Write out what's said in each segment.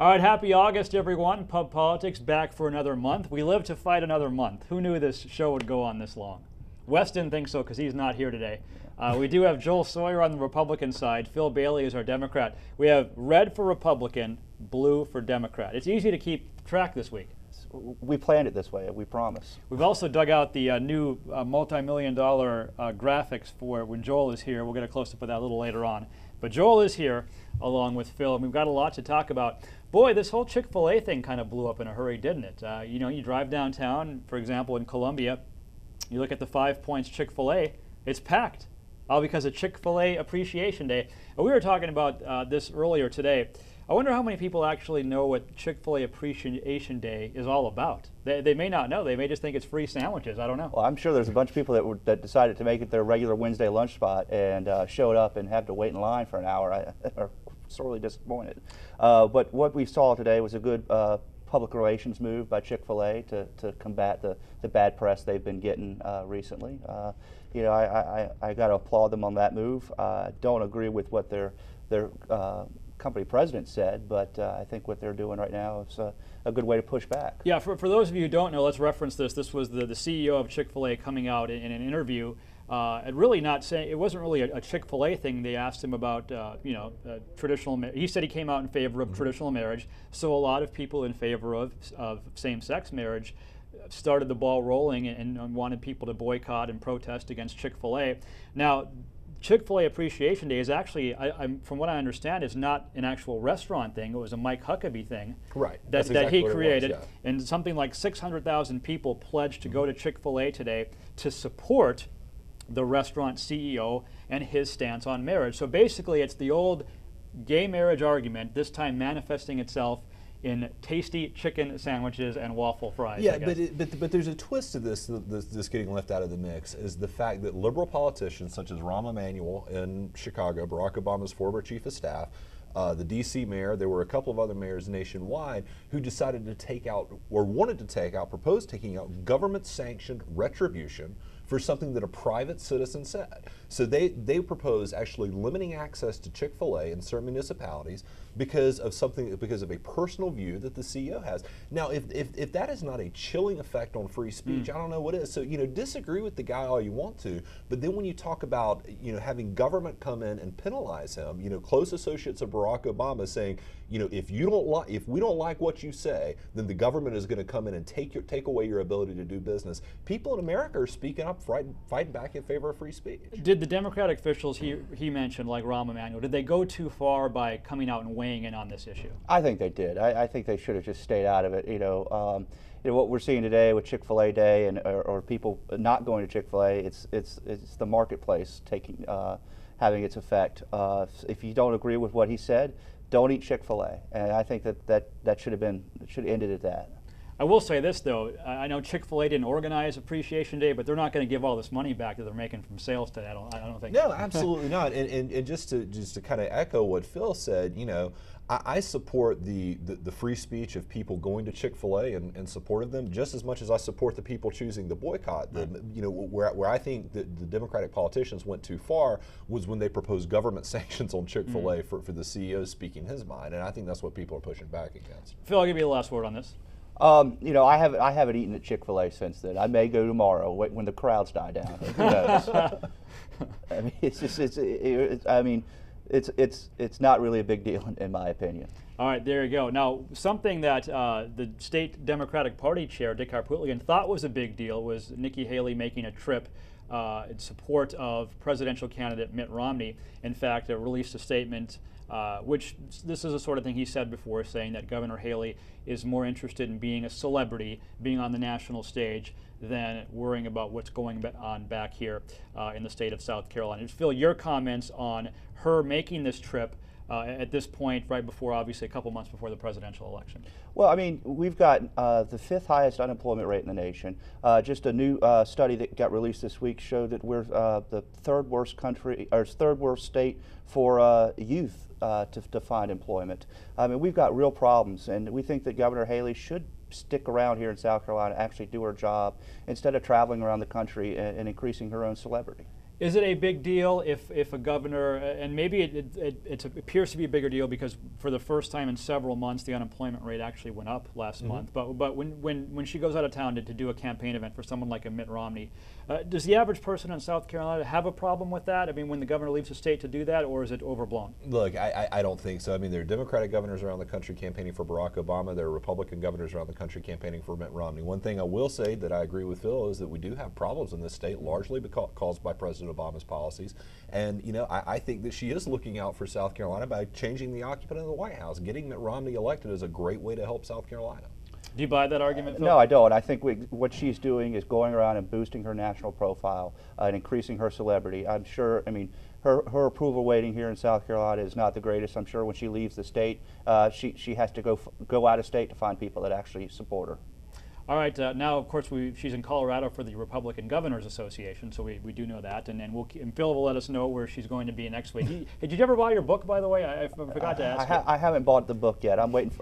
All right, happy August, everyone. Pub Politics back for another month. We live to fight another month. Who knew this show would go on this long? Wes didn't think so because he's not here today. We do have Joel Sawyer on the Republican side. Phil Bailey is our Democrat. We have red for Republican, blue for Democrat. It's easy to keep track this week. We planned it this way, we promise. We've also dug out the new multi-million-dollar graphics for when Joel is here. We'll get a close-up of that a little later on. But Joel is here along with Phil, and we've got a lot to talk about. Boy, this whole Chick-fil-A thing kind of blew up in a hurry, didn't it? You drive downtown, for example, in Columbia, you look at the 5 Points Chick-fil-A, it's packed, all because of Chick-fil-A Appreciation Day. And we were talking about this earlier today. I wonder how many people actually know what Chick-fil-A Appreciation Day is all about. They may not know. They may just think it's free sandwiches. I don't know. Well, I'm sure there's a bunch of people that decided to make it their regular Wednesday lunch spot and showed up and have to wait in line for an hour. Are sorely disappointed. But what we saw today was a good public relations move by Chick-fil-A to combat the bad press they've been getting recently. I got to applaud them on that move. I don't agree with what their company president said, but I think what they're doing right now is a good way to push back. Yeah, for those of you who don't know, let's reference this. This was the CEO of Chick-fil-A coming out in an interview and really not saying, it wasn't really a Chick-fil-A thing. They asked him about, traditional, he said he came out in favor of traditional marriage, so a lot of people in favor of same-sex marriage started the ball rolling and wanted people to boycott and protest against Chick-fil-A. Now, Chick-fil-A Appreciation Day is actually, from what I understand, is not an actual restaurant thing. It was a Mike Huckabee thing, right? That he created, and something like 600,000 people pledged to go to Chick-fil-A today to support the restaurant CEO and his stance on marriage. So basically, it's the old gay marriage argument, this time manifesting itself in tasty chicken sandwiches and waffle fries. Yeah, but there's a twist to this getting left out of the mix, is the fact that liberal politicians such as Rahm Emanuel in Chicago, Barack Obama's former chief of staff, the D.C. mayor, there were a couple of other mayors nationwide who decided to take out, or wanted to take out, proposed taking out government-sanctioned retribution for something that a private citizen said. So they proposed actually limiting access to Chick-fil-A in certain municipalities because of a personal view that the CEO has. Now, if that is not a chilling effect on free speech, I don't know what is. So, disagree with the guy all you want to, but then when you talk about, having government come in and penalize him, close associates of Barack Obama saying, if we don't like what you say, then the government is going to come in and take away your ability to do business. People in America are speaking up, fighting back in favor of free speech. Did the Democratic officials he mentioned, like Rahm Emanuel, did they go too far by coming out and weighing in on this issue? I think they did. I think they should have just stayed out of it. What we're seeing today with Chick-fil-A Day or people not going to Chick-fil-A, it's the marketplace having its effect. If you don't agree with what he said, don't eat Chick-fil-A. And I think that should have ended at that. I will say this, though. I know Chick-fil-A didn't organize Appreciation Day, but they're not going to give all this money back that they're making from sales today. I don't think. No, absolutely not. And just to kind of echo what Phil said, I support the free speech of people going to Chick-fil-A and supported them just as much as I support the people choosing the boycott. Where I think that the Democratic politicians went too far was when they proposed government sanctions on Chick-fil-A for the CEO speaking his mind, and I think that's what people are pushing back against. Phil, I'll give you the last word on this. I haven't eaten at Chick-fil-A since then. I may go tomorrow when the crowds die down. Who knows? I mean, it's not really a big deal in my opinion. All right, there you go. Now, something that the state Democratic Party chair, Dick Harpootlian, thought was a big deal was Nikki Haley making a trip in support of presidential candidate Mitt Romney. In fact, released a statement which this is the sort of thing he said before, saying that Governor Haley is more interested in being a celebrity, being on the national stage, than worrying about what's going on back here in the state of South Carolina. Phil, your comments on her making this trip at this point, right before, obviously, a couple months before the presidential election? Well, I mean, we've got the 5th highest unemployment rate in the nation. Just a new study that got released this week showed that we're the third worst state for youth to find employment. I mean, we've got real problems, and we think that Governor Haley should stick around here in South Carolina, actually do her job, instead of traveling around the country and increasing her own celebrity. Is it a big deal if a governor, and maybe it appears to be a bigger deal because for the first time in several months the unemployment rate actually went up last month, but when she goes out of town to do a campaign event for someone like a Mitt Romney, does the average person in South Carolina have a problem with that? I mean, when the governor leaves the state to do that, or is it overblown? Look, I don't think so. I mean, there are Democratic governors around the country campaigning for Barack Obama. There are Republican governors around the country campaigning for Mitt Romney. One thing I will say that I agree with Phil is that we do have problems in this state, largely caused by President Obama's policies. And, you know, I think that she is looking out for South Carolina by changing the occupant of the White House. Getting Mitt Romney elected is a great way to help South Carolina. Do you buy that argument, Phil? No, I don't. I think what she's doing is going around and boosting her national profile and increasing her celebrity. I'm sure, I mean, her approval rating here in South Carolina is not the greatest. I'm sure when she leaves the state, she has to go out of state to find people that actually support her. All right, now, of course, she's in Colorado for the Republican Governors Association, so we do know that, and Phil will let us know where she's going to be next week. Did you ever buy your book, by the way? I forgot to ask. I haven't bought the book yet. I'm waiting.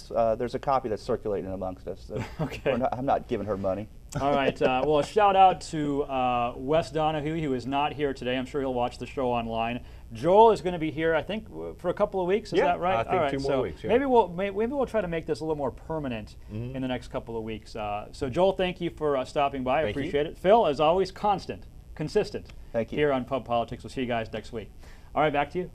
There's a copy that's circulating amongst us. So okay. I'm not giving her money. All right. Well, a shout out to Wes Donahue, who is not here today. I'm sure he'll watch the show online. Joel is going to be here, I think, for a couple of weeks. Is that right? I think all right, 2 more weeks. Yeah. Maybe we'll try to make this a little more permanent in the next couple of weeks. So Joel, thank you for stopping by. I appreciate it. Phil, as always, consistent. Thank you. Here on Pub Politics. We'll see you guys next week. All right, back to you.